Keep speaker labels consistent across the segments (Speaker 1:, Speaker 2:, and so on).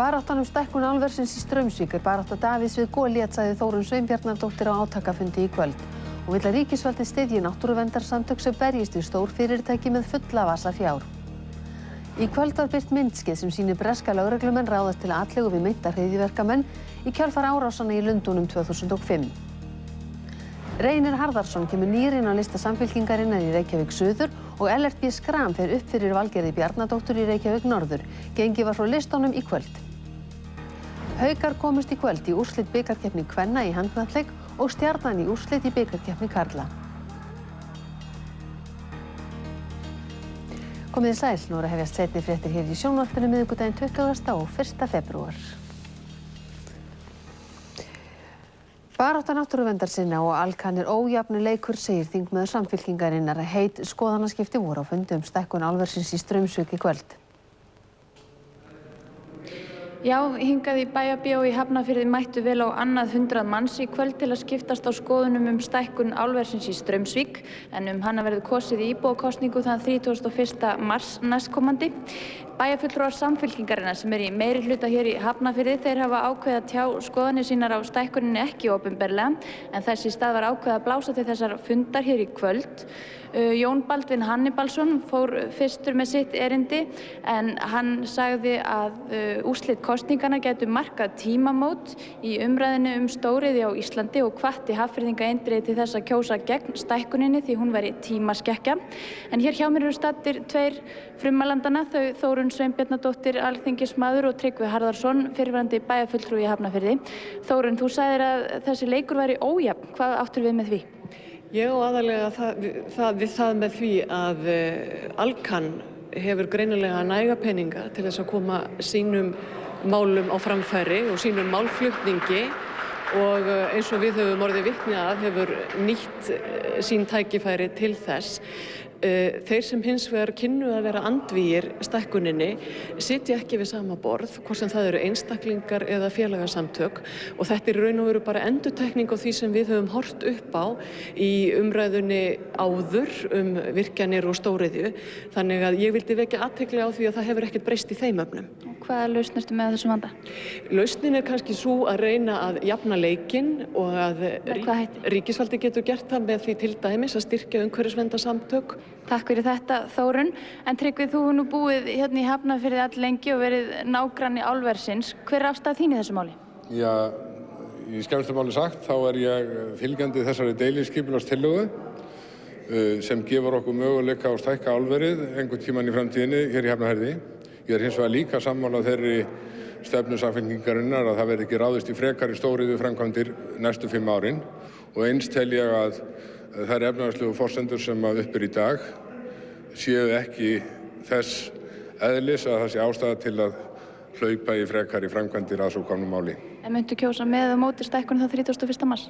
Speaker 1: Baráttan stækkun álversins í Straumsvík barátta Davíðs við Golíat, sagði Þórunn Sveinbjarnardóttir á átakafundi í kvöld. Hún vill að ríkisvaldið styðji náttúruverndarsamtök sem berjist við stór fyrirtæki með fulla vasa fjár. Í kvöld var birt myndskeið sem sýnir breska lögreglumenn ráðast til atlögu við meinta hryðjuverkamenn í kjölfar árásanna í Lundúnum 2005. Reynir Harðarson kemur nýr inn á lista Samfylkingarinnar í Reykjavík Suður og Ellert B. Schram fer upp fyrir Valgerði Bjarnadóttur í Reykjavík Norður. Gengið var frá listunum í kvöld. Haukar komust í kvöld í úrslit bikarkeppni kvenna í handknattleik og Stjarnan í úrslit í bikarkeppni karla. Komið þið sæl, nú er að hefjast seinni fréttir hér í sjónvarpinu miðvikudaginn 20. og 1. febrúar. Barátta náttúruverndarsinna og alkan ójafni leikur, segir þingmaður Samfylkingarinnar. Heit skoðanaskipti voru á fundi stækkun álversins í Straumsvík í kvöld.
Speaker 2: Já, hingað í Bæjarbíó í Hafnarfirði mættu vel á annað 100 manns í kvöld til að skiptast á skoðunum stækkun álversins í Straumsvík, en hana verður kosið í íbúakosningu þann 31. mars næstkomandi. Bæjarfulltrúar Samfylkingarinnar sem í meirihluta hér í Hafnarfirði, þeir hafa ákveðið að tjá skoðanir sínar á stækkuninni ekki opinberlega, en þess í stað var ákveðið að blása til þessar fundar hér í kvöld. Jón Baldvin Hannibalsson fór fyrstur með sitt erindi, en hann sagði að úrslit kosninganna gætu markað tímamót í umræðinu stóriðju á Íslandi og hvatti Hafnfirðinga eindregið til þess að kjósa gegn stækkuninni því hún væri tímaskekkja. En hér hjá mér eru staddir tveir frummælendana, þau Þórunn Sveinbjarnardóttir alþingismaður og Tryggvi Harðarson, fyrrverandi bæjarfulltrúi í Hafnarfirði. Þórunn, þú sagðir að þessi leikur væri ójafn. Hvað áttir við með því?
Speaker 3: Ég og aðalega við það með því að Alcan hefur greinilega næga peninga til þess að koma sínum málum á framfæri og sínum málflutningi og eins og við höfum orðið vitni að hefur nýtt sín tækifæri til þess. Þeir sem hins vegar kynnu að vera andvígir stækkuninni sitja ekki við sama borð, hvort sem það eru einstaklingar eða félagasamtök, og þetta er raun og veru bara endurtekning á því sem við höfum horft upp á í umræðunni áður virkjanir og stóriðju. Þannig að ég vildi vekja athygli á því að það hefur ekkert breyst í þeim efnum.
Speaker 2: Hvaða lausn ertu með þessum vanda?
Speaker 3: Lausnin er kannski sú að reyna að jafna leikinn og að ríkisvaldið getur gert það með því til dæmis að styrkja umhverfisverndarsamtök.
Speaker 2: Takk fyrir þetta, Þórunn. En Tryggvi, þú hefur nú búið hérna í Hafnarfirði alllengi og verið nágranni álversins. Hver er afstaða þín í þessu máli?
Speaker 4: Já, í skemmstu máli sagt þá er ég fylgjandi þessari deiliskipulagstillögu sem gefur okkur möguleika á að stækka álverið einhvern tímann í framtíðinni hér í Hafnarfirði. Ég er hins vegar líka sammála þeirri stefnu Samfylkingarinnar að það verði ekki ráðist í frekari stóriðju framkvæmdir næstu 5 árin og eins tel ég að þær efnahagslegu forsendur sem upp í dag séu ekki þess eðlis að það sé ástæða til að hlaupa í frekari framkvæmdir að svo komnu máli.
Speaker 2: En muntu kjósa með og móti stækkun það 31. mars?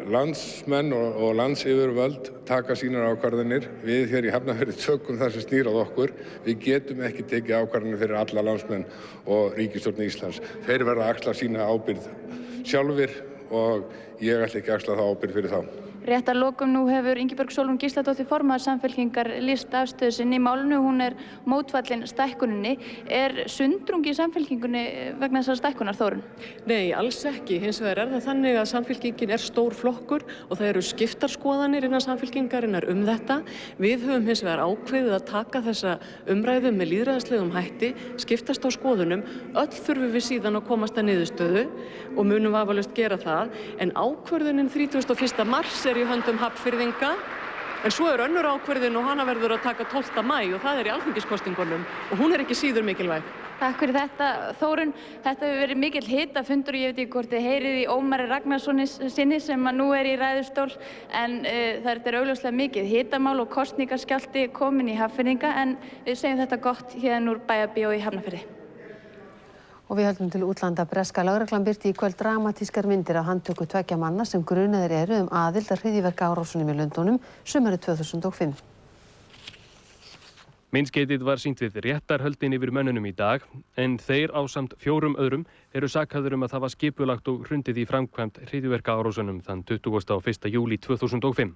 Speaker 4: Landsmenn og landsyfirvöld taka sínar ákvarðanir. Við hér í Hafnarfirði tökum það sem snýr að okkur. Við getum ekki tekið ákvarðanir fyrir alla landsmenn og ríkisstjórn Íslands. Þeir verða að axla sína ábyrgð sjálfir og ég ætla ekki að axla þá ábyrgð fyrir þá.
Speaker 2: Rétt að lokum, nú hefur Ingibjörg Sólrún Gísladóttir formaður Samfylkingar lýst afstöðu sinni í málinu. Hún er mótfallin stækkuninni. Er sundrung í Samfylkingunni vegna þessar stækkunar, Þórunn?
Speaker 3: Nei, alls ekki. Hins vegar er það þannig að Samfylkingin er stór flokkur og það eru skiptar skoðanir innan Samfylkingarinnar þetta. Við höfum hins vegar ákveðið að taka þessa umræðu með lýðræðislegum hætti, skiptast á skoðunum. Öll þurfum við síðan að komast að niðurstöðu og munum vafalaust gera það. En ákvörðunin 31. mars í höndum Hafnfirðinga, en svo er önnur ákvörðun og hana verður að taka 12. maí og það í alþingiskosningunum og hún er ekki síður mikilvæg.
Speaker 2: Takk fyrir þetta, Þórunn. Þetta hefur verið mikill hitafundur og ég veit ekki hvort þið heyrið í Ómari Ragnarssoni sinni sem nú er í ræðustól, en það er augljóslega mikið hitamál og kosningaskjálfti komin í Hafnfirðinga, en við segjum þetta gott hérna úr Bæjarbíó í Hafnarfirði.
Speaker 1: Og við höldum til útlanda. Breska lögreglan birti í kvöld dramatískar myndir af handtöku 2 manna sem grunaðir eru aðild að hryðjuverkaárásunum í Lundúnum sumarið 2005.
Speaker 5: Myndskeytið var sýnt við réttarhöldin yfir mönnunum í dag, en þeir ásamt 4 öðrum eru sakaðir að hafa skipulagt og hrundið í framkvæmd hryðjuverkaárásunum þann 21. júlí 2005.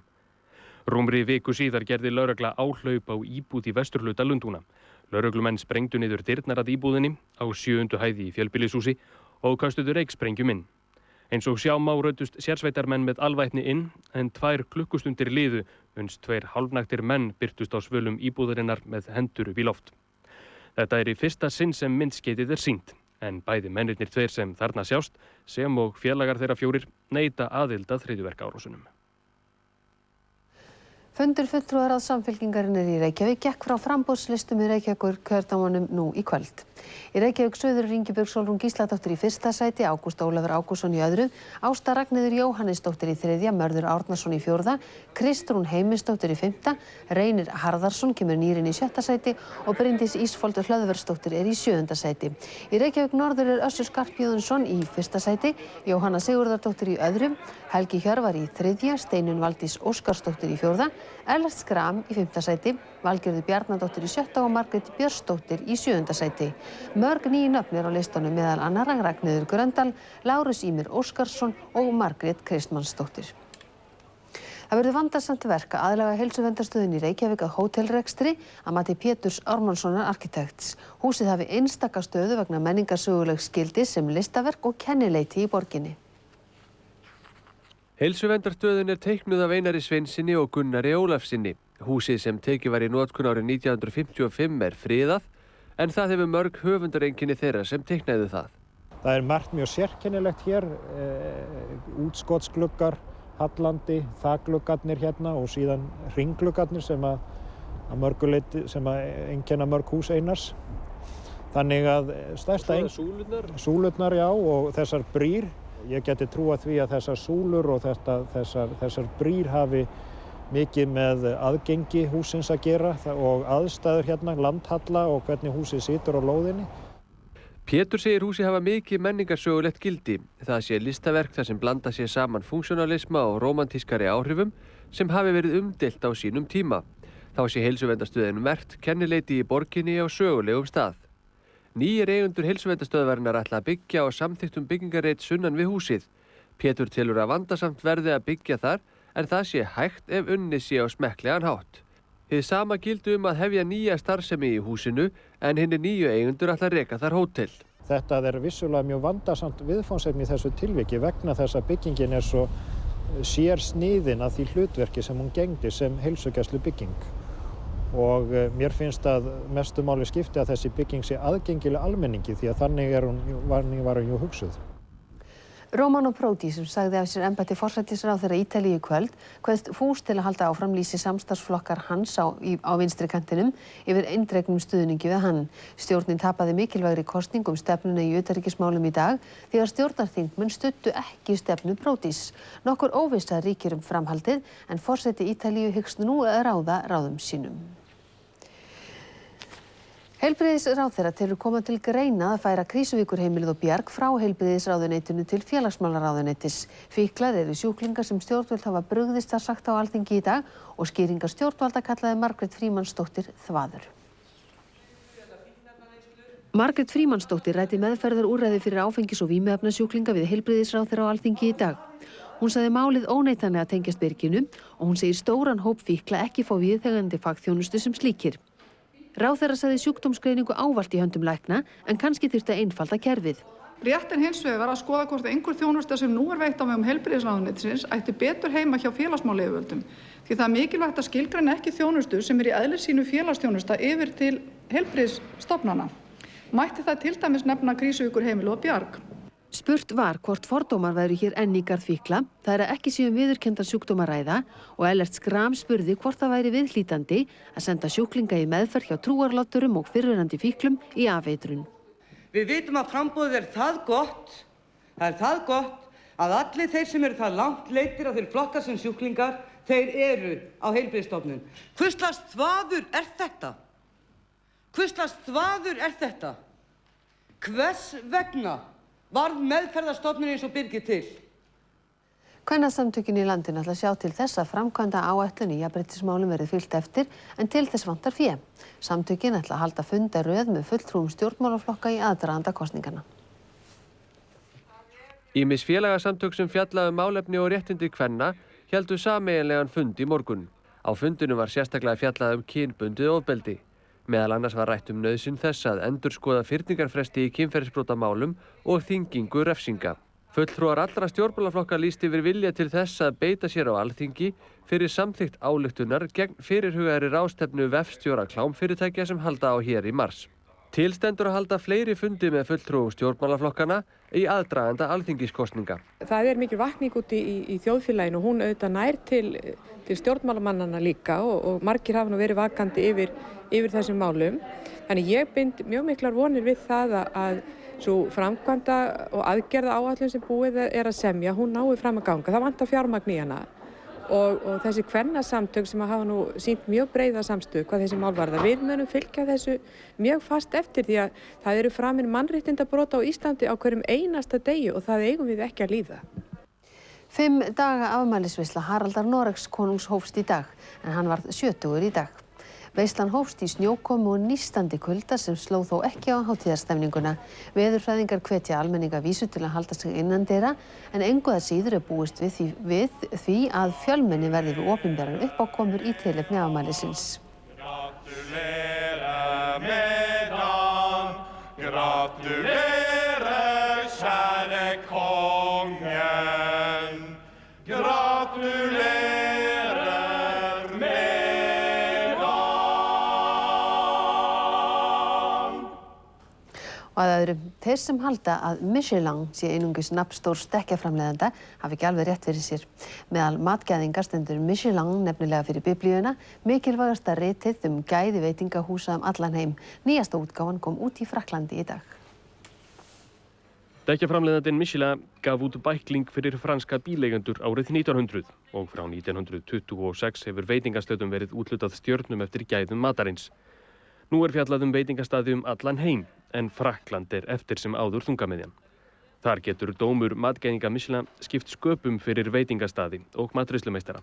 Speaker 5: Rúmri viku síðar gerði lögregla áhlaup á íbúð í vesturhluta Lundúna. Lögreglumenn sprengdu niður dyrnar að íbúðinni á 7. hæð í fjölbýlishúsi og köstuðu reyksprengjum inn. Eins og sjá má rautust sérsveitarmenn með alvæpni inn en 2 klukkustundir liðu uns 2 hálfnaktir menn birtust á svölum íbúðarinnar með hendur upp í loft. Þetta í fyrsta sinn sem myndskeiðið sýnt, en bæði mennirnir 2 sem þarna sjást, sem og félagar þeirra 4, neita aðild að hryðjuverkaárásunum.
Speaker 1: Fundur fulltrúaráðs Samfylkingarinnar í Reykjavík gekk frá framboðslistum í Reykjavíkurkjördæmunum nú í kvöld. Í Reykjavík suður Ingibjörg Sólrún Gísladóttir í 1. sæti, Ágúst Ólafur Ágústsson í 2., Ásta Ragnheiður Jóhannesdóttir í 3., Mörður Árnason í 4., Kristrún Heimisdóttir í 5., Reynir Harðarsson kemur nýr inn í 6. sæti og Bryndís Ísfoldur Hlöðversdóttir í 7. sæti. Í Reykjavík norður Össur Skarphéðinsson í 1. sæti, Jóhanna Sigurðardóttir í 2., Helgi Hjörvar í 3., Steinunn Valdís Óskarsdóttir í 4., Ellert Schram í 5. sæti, Valgerður Bjarnadóttir í 6. og Margrét Björnsdóttir í 7. sæti. Mörg nýju nöfn á listanum meðal annarra Ragnheiður Gröndal, Lárus Ýmir Óskarsson og Margrét Kristmannsdóttir. Það verður vandasamt verk að aðlaga heilsuverndarstöðin í Reykjavík að hótelrekstri að mati Péturs Ármannssonar arkitekts. Húsið hafi einstaka stöðu vegna menningarsögulegs gildis sem listaverk og kennileiti í borginni.
Speaker 6: Heilsuverndarstöðin teiknuð af Einari Sveinssyni og Gunnari Ólafssyni. Húsið sem tekið var í notkun árið 1955 friðað, en það hefur mörg höfundareinkenni þeirra sem teiknaðu það.
Speaker 7: Það margt mjög sérkennilegt hér, útskotsgluggar, hallandi, þakgluggarnir hérna og síðan hringgluggarnir sem að mörgu leyti sem að einkenna mörg hús Einars. Þannig að stærsta súlurnar, já, og þessar brýr. Ég geti trúað því að þessar súlur og þessar brýr hafi mikið með aðgengi húsins að gera og aðstæður hérna, landhalla og hvernig húsið situr á lóðinni.
Speaker 6: Pétur segir húsið hafa mikið menningarsögulegt gildi. Það sé listaverk þar sem blanda sér saman funksionalisma og rómantískari áhrifum sem hafi verið umdeilt á sínum tíma. Þá sé heilsuverndarstöðin merkt kennileiti í borginni á sögulegum stað. Nýir eigendur heilsuverndarstöðvarinnar ætla að byggja á samþykktum byggingarreit sunnan við húsið. Pétur telur að vandasamt verði að byggja þar en það sé hægt ef unnið sé á smekklegan hátt. Hið sama gildi að hefja nýja starfsemi í húsinu en hinir nýju eigendur ætla að reka þar hótel.
Speaker 7: Þetta vissulega mjög vandasamt viðfangsefni í þessu tilviki vegna þess að byggingin svo sérsniðin að því hlutverki sem hún gegndi sem heilsugæslubygging. Og mér finnst að mestu máli skipti að þessi bygging sé aðgengileg almenningi því að þannig var hún jú hugsuð.
Speaker 1: Romano Prodi sem sagði af sér embætti forsætisráðherra Ítalíu í kvöld kveðst fús til að halda áfram lýsi samstarfsflokkar hans á vinstri kantinum yfir eindregnum stuðningi við hann. Stjórnin tapaði mikilvægri kosningu stefnuna í utanríkismálum í dag þegar stjórnarþingmenn studdu ekki stefnu Prodis. Nokkur óvissa ríkir framhaldið en forseti Ítalíu hyggst nú að ráða ráðum sínum. Heilbrigðisráðherra telur koma til greina að færa Krýsuvíkurheimilið og Bjarg frá heilbrigðisráðuneytinu til félagsmálaráðuneytis. Fíklar sjúklingar sem stjórnvöld hafa brugðist að sagt á Alþingi í dag og skýringar stjórnvalda kallaði Margrét Frímannsdóttir þvaður. Margrét Frímannsdóttir ræddi meðferðarúrræði fyrir áfengis- og vímuefnasjúklinga við heilbrigðisráðherra á Alþingi í dag. Hún sagði málið óneitanlega tengjast byrginu og hún segir stóran hóp fíkla ekki fá viðeigandi fagþjónustu sem slíkir. Ráðherra sagði sjúkdómsgreiningu ávallt í höndum lækna en kannski þyrfti að einfalda kerfið.
Speaker 8: Rétt hins vegar að skoða hvort einhver þjónusta sem nú veitt á vegum heilbrigðisráðuneytisins ætti betur heima hjá félagsmálayfirvöldum. Því það mikilvægt að skilgreina ekki þjónustu sem í eðli sínu félagsþjónusta yfir til heilbrigðisstofnana. Mætti það til dæmis nefna Krýsuvíkurheimilið og Bjarg.
Speaker 1: Spurt var hvort fordómar væru hér enn í garð fíkla, það ekki séu viðurkennda sjúkdóma að ræða og Ellert Schram spurði hvort það væri viðhlítandi að senda sjúklinga í meðferð hjá trúarlátturum og fyrrverandi fíklum í afeitrun.
Speaker 9: Við vitum að framboðið það gott að allir þeir sem það langt leiddir á þeir flokkar sem sjúklingar, þeir á heilbrigðisstofnun. Hvers slags þvaður þetta? Hvers slags þvaður þetta? Hvers vegna varð meðferðarstofnun eins og Birgir til?
Speaker 1: Kvennasamtökin í landinu ætla að sjá til þess að framkvæmda áætlun í jafnréttismálum verði fylgt eftir en til þess vantar fé. Samtökin ætla að halda fundaröð með fulltrúum stjórnmálaflokka í aðdraganda kosninganna.
Speaker 6: Ýmis félagasamtök sem fjalla málefni og réttindi kvenna héldu sameiginlegan fund í morgun. Á fundinum var sérstaklega fjallað kynbundið ofbeldi. Meðal annars var rætt nauðsyn þess að endurskoða fyrningarfresti í kynferðisbrotamálum og þyngingu refsinga. Fulltrúar allra stjórnmálaflokka lýst yfir vilja til þess að beita sér á Alþingi fyrir samþykkt ályktunar gegn fyrirhugaðri ráðstefnu vefstjóra klámfyrirtækja sem halda á hér í mars. Til stendur að halda fleiri fundi með fulltrúum stjórnmálaflokkana í aðdraganda alþingiskosninga.
Speaker 10: Það mikil vakning úti í þjóðfélaginu, hún auðvitað nær til stjórnmálamannanna líka og margir hafa nú verið vakandi yfir þessum málum. Þannig ég bind mjög miklar vonir við það að svo framkvæmda og aðgerða áætlun sem búið að semja, hún nái fram að ganga. Það vantar fjármagn í hana og þessi kvennasamtök sem hafa nú sýnt mjög breiða samstöðu hvað þessi mál varðar. Við munum fylgja þessu mjög fast eftir því að það eru framin mannréttindabrot á Íslandi á hverjum einasta degi og það eigum við ekki að líða.
Speaker 1: 5 daga afmælisveisla Haraldar Noregskonungs hófst í dag, en hann varð 70 í dag. Veislan hófst í snjókomu og nístandi kulda sem sló þó ekki á hátíðarstemninguna. Veðurfræðingar hvetja almenninga vísu til að halda sig innandyra, en engu að síður búist við því að fjölmenni verði við opinberar uppákomur í tilefni afmælisins. Og að öðru, þeir sem halda að Michelin sé einungis nafnstór stekkjaframleiðanda hafi ekki alveg rétt fyrir sér. Meðal matgæðinga stendur Michelin nefnilega fyrir Biblíuna, mikilvægasta ritið gæði veitingahúsa allan heim. Nýjasta útgáfan kom út í Frakklandi í dag.
Speaker 5: Stekkjaframleiðandinn Michelin gaf út bækling fyrir franska bíleigendur árið 1900 og frá 1926 hefur veitingastöðum verið úthlutað stjörnum eftir gæðum matarins. Nú fjallað veitingastaði allan heim, en Frakkland eftir sem áður þungamiðjan. Þar getur dómur matgæðinga Michelin skipt sköpum fyrir veitingastaði og matreiðslumeistara.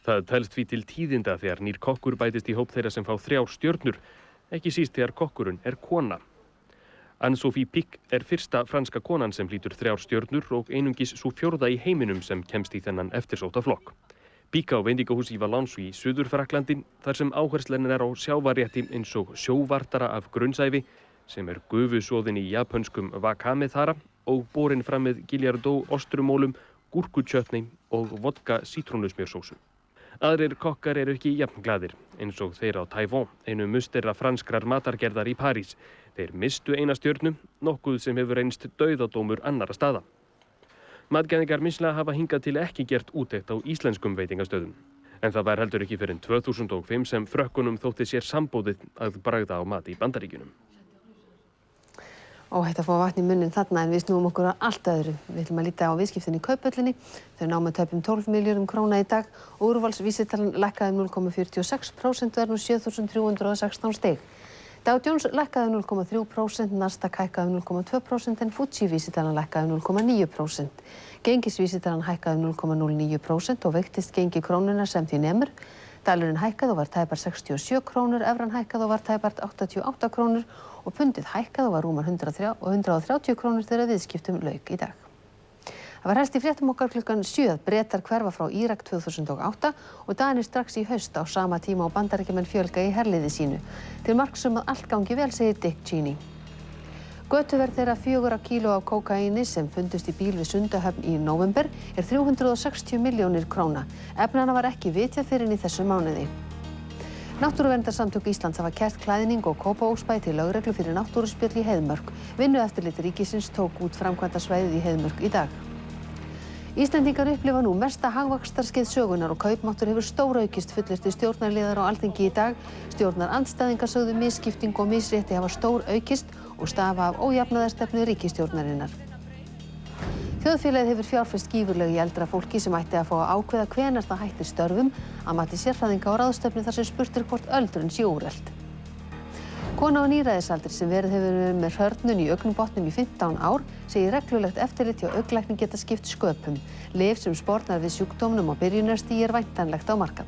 Speaker 5: Það telst því til tíðinda þegar nýr kokkur bætist í hóp þeirra sem fá 3 stjörnur, ekki síst þegar kokkurinn kona. Anne-Sophie Pic fyrsta franska konan sem hlýtur 3 stjörnur og einungis sú 4. í heiminum sem kemst í þennan eftirsótta flokk. Pic á veitingahúsi í Valence í Suður-Frakklandi þar sem áherslan á sjávarrétti eins og sjóvartara af grunnsævi sem gufusoðin í japönskum wakame-þara og borin fram með Gilliardó ostrumólum, gúrkutjötni og vodka sítrónusmjörsósu. Aðrir kokkar ekki jafn glaðir, eins og þeir á Taivon, einu mustera franskrar matargerðar í París. Þeir mistu 1 stjörnu, nokkuð sem hefur reynst dauðadómur annarra staða. Matgæðingar Michelin hafa hingað til ekki gert úttekt á íslenskum veitingastöðum. En það var heldur ekki fyrr en 2005 sem frökkunum þótti sér sambóðið að bragða á mat í Bandaríkjunum.
Speaker 1: Óhætt að fá vatn í munnin þarna, en við snúum okkur að allt öðru. Við ætlum að líta á viðskiptin í Kauphöllinni. Þau námu tæpum 12 milljörðum króna í dag og úrvalsvísitalan lækkaði 0,46% og nú 7.316 stig. Dow Jones lækkaði 0,3%, Nasdaq hækkaði 0,2% en Fuji-vísitalan lækkaði 0,9%. Gengisvísitalan hækkaði 0,09% og veiktist gengi krónunnar sem því nemur. Dalurinn hækkaði og var tæpar 67 krónur, evran hækkaði og var tæpar 88 krónur og pundið hækkaði og var rúmar 130 krónur þegar viðskiptum lauk í dag. Það var helst í fréttum okkar klukkan 7 að Bretar hverfa frá Írak 2008 og Danir strax í haust á sama tíma og Bandaríkjamenn fjölga í herliði sínu. Til marks að allt gangi vel, segir Dick Cheney. Götuverð þeirra 4 kíló af kókaíni sem fundust í bíl við Sundahöfn í nóvember 360 milljónir króna. Efnana var ekki vitjað fyrr en í þessum mánuði. Náttúruverndarsamtök Íslands hafa kært klæðning og Kópavogsbæ til lögreglu fyrir náttúruspjöll í Heiðmörk. Vinnueftirlit ríkisins tók út framkvæmdasvæðið í Heiðmörk í dag. Íslendingar upplifa nú mesta hagvaxtarskeið sögunnar og kaupmáttur hefur stóraukist, fullyrti stjórnarliðar á Alþingi í dag. Stjórnarandstæðingar sögðu misskipting og misrétti hafa stóraukist og stafa af ójafnaðarstefnu ríkisstjórnarinnar. Þjóðfélagið hefur fjárfest gífurlega í eldra fólki sem ætti að fá að ákveða hvenær það hættir störfum að mati sérfræðinga á ráðstefnu þar sem spurt hvort öldrun sé úrelt. Kona á níræðisaldri sem verið hefur með hrörnun í augnbotnum í 15 ár segir reglulegt eftirlit hjá augnlækni geta skipt sköpum. Lyf sem spornar við sjúkdómnum á byrjunarstigi væntanlegt á markað.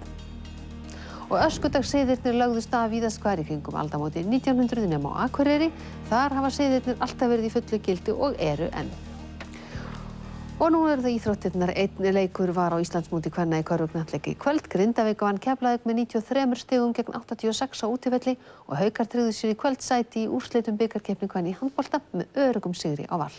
Speaker 1: Og öskudagsseiðirnir lögðust af víðast hvar í kringum aldamótin 1900 nema á Akureyri. Þar hafa seiðirnir alltaf verið í fullu gildi og eru enn. Og nú eru það íþróttirnar. Einn leikur var á Íslandsmóti kvenna í körfuknattleik í kvöld. Grindavík vann Keflavík með 93 stigum gegn 86 á útivelli og Haukar tryggðu sér í kvöld sæti í úrslitum bikarkeppni kvenna í handbolta með öruggum sigri á Val.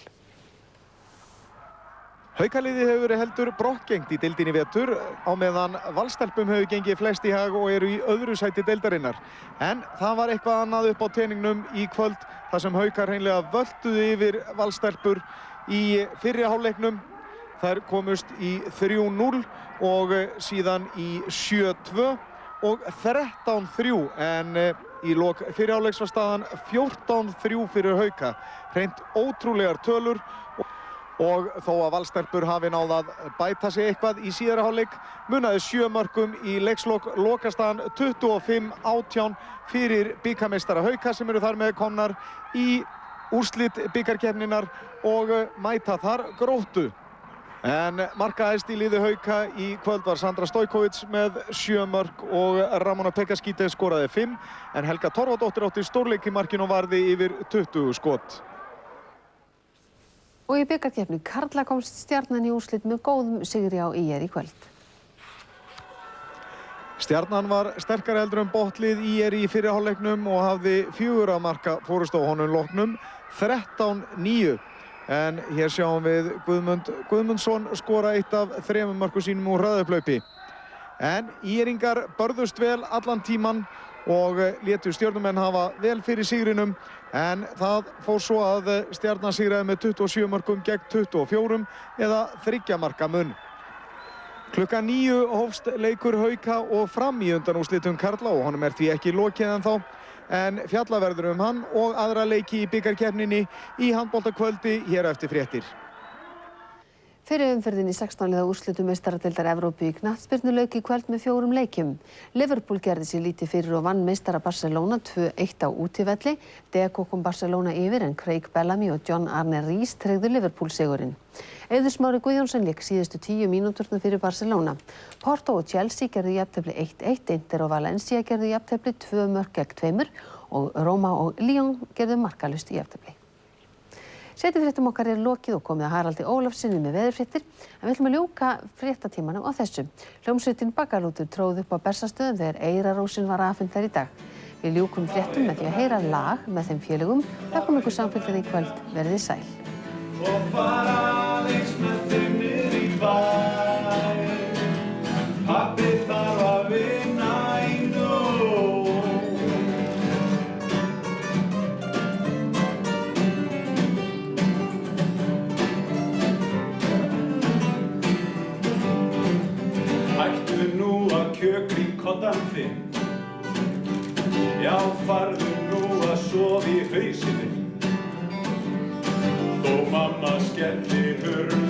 Speaker 11: Haukaliðið hefur verið heldur brottgengt í deildinni í vetur á meðan Valstelpum hefur gengið flest í hag og eru í öðru sæti deildarinnar. En það var eitthvað annað upp á teningnum í kvöld þar sem Haukar hreinlega völduðu yfir Valstelpur í fyrri hálfleiknum. Þær komust í 3-0 og síðan í 7-2 og 13-3 en í lok fyrri hálfleiks var staðan 14-3 fyrir Hauka. Hreint ótrúlegar tölur og þó að Valstelpur hafi náð að bæta sig eitthvað í síðari hálfleik munaði 7 mörkum í leikslok lokastaðan 25-18 fyrir bikarmeistara Hauka sem eru þar með komnar í úrslit bikarkeppninnar og mæta þar Gróttu. En markahæst í liði Hauka í kvöld var Sandra Stojkovic með 7 mörk og Ramona Pekaskite skoraði 5 en Helga Torfadóttir átti stórleik í markinu og varði yfir 20 skot.
Speaker 1: Og í bikarkeppni karla komst Stjarnan í úrslit með góðum sigri á ÍR í kvöld.
Speaker 11: Stjarnan var sterkari heldur en botnlið ÍR í fyrri hálfleiknum og hafði 4 marka fórustu á honum loknum 13-9. En hér sjáum við Guðmund Guðmundsson skora eitt af 3 mörkum sínum úr hraðaupphlaupi. En ÍR-ingar börðust vel allan tíman og létu stjörnumenn hafa vel fyrir sigrinum en það fór svo að Stjarnan sigraði með 27 mörkum gegn 24 eða 3 marka mun. Klukkan 9 hófst leikur Hauka og Fram í undanúrslitum karla og honum því ekki lokið ennþá en fjallað verður hann og aðra leiki í bikarkeppninni í handboltakvöldi hér eftir fréttir.
Speaker 1: Fyrri umferðin í 16 liða úrslitum meistaradeildar Evrópu í knattspyrnu lauk í kvöld með 4 leikjum. Liverpool gerði sér lítið fyrir og vann meistara Barcelona 2-1 á útivelli. Deco kom Barcelona yfir en Craig Bellamy og John Arne Riis tryggðu Liverpool sigurinn. Eiður Smári Guðjónsson lék síðustu 10 mínúturnar fyrir Barcelona. Porto og Chelsea gerðu jafntefli 1-1, Inter og Valencia gerðu jafntefli 2 mörk gegn 2 og Roma og Lyon gerðu markalaust jafntefli. Setjafréttum okkar lokið og komið að Haraldi Ólafssyni með veðurfréttir en við ætlum að ljúka fréttatímanum á þessu. Hljómsveitin Baggalútur tróð upp á Bessastöðum þegar Eyrarrósin var afhent þar í dag. Við ljúkum fréttum með því að heyra lag með þeim félögum. Það kom ykkur samfélgið í kvöld. Verið þið sæl. Og fara aðeins með þeim niður í bæ. Pabbi þarf að vinna í nóg. Hættu nú að kjökra í koddann þinn. Já, farðu nú að sofa í hausinn þinn. Þó mamma skellir hurð